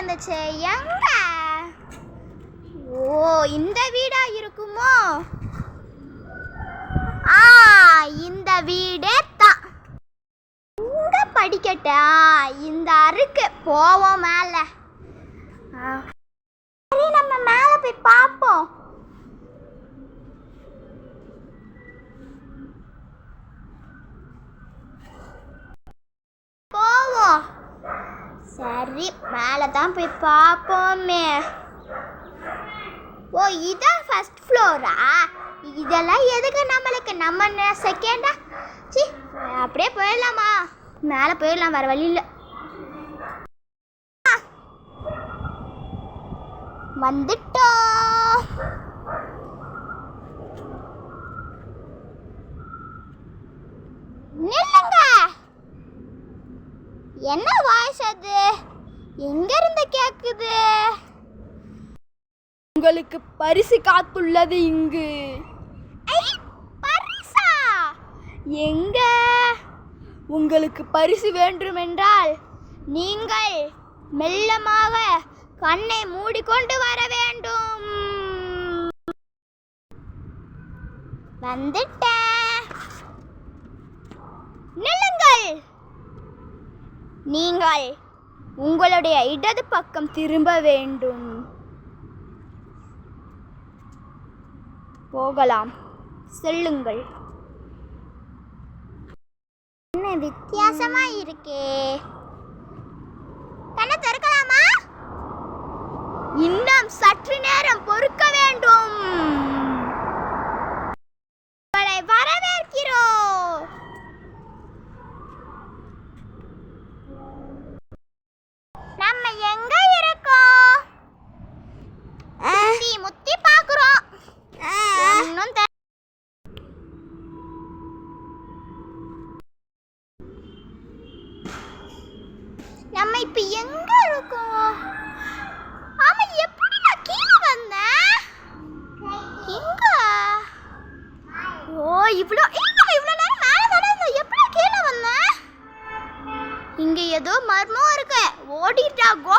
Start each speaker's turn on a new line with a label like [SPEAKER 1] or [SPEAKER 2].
[SPEAKER 1] இருந்துச்சு. எங்க? ஓ, இந்த வீடா இருக்குமோ? இந்த வீடே தான். இங்க படிக்கட்டா? இந்த அருக்கு போவோம் மேல. சரி, நம்ம மேல போய் பார்ப்போம். போவோம். சரி, மேல தான் போய் பார்ப்போமே. ஓ, இதான் ஃபர்ஸ்ட் ஃப்ளோரா? இதெல்லாம் எதுக்கு நம்மளுக்கு? நம்ம செகண்டா? சி, அப்படியே போயிடலாமா? மேலே போயிடலாம், வேற வழி இல்லை. வந்துட்டோம். நில்லுங்க. என்ன வாய்ஸ் அது? எங்க இருந்து கேக்குது?
[SPEAKER 2] உங்களுக்கு பரிசு காத்துள்ளது இங்கு.
[SPEAKER 1] பரிசா?
[SPEAKER 2] எங்க? உங்களுக்கு பரிசு வேண்டுமென்றால்
[SPEAKER 1] நீங்கள் மெல்லமாக கண்ணை மூடிக்கொண்டு வர வேண்டும். வந்துட்டேன். நில்லுங்கள். நீங்கள் உங்களுடைய இடது பக்கம் திரும்ப வேண்டும். போகலாம், செல்லுங்கள். என்ன வித்தியாசமா இருக்கே? கண்ணை திறக்கலாமா? இன்னும் சற்று நேரம் பொறுக்க வேண்டும். உங்களை வரவேற்கிறோம். நம்ம எங்க இருக்கோம்? முத்தி பாக்குறோம். ஒன்னும் நம்ம இப்ப எங்க இருக்கோம்? ஆமா, எப்படி நான் கீழே வந்தேன்? எங்க? ஓ, இவ்வளோ நேரம் மேலே தானே இருந்தேன். எப்படி கீழே வந்தேன்? இங்க ஏதோ மர்மம் இருக்கு. ஓடிட்டா கோ.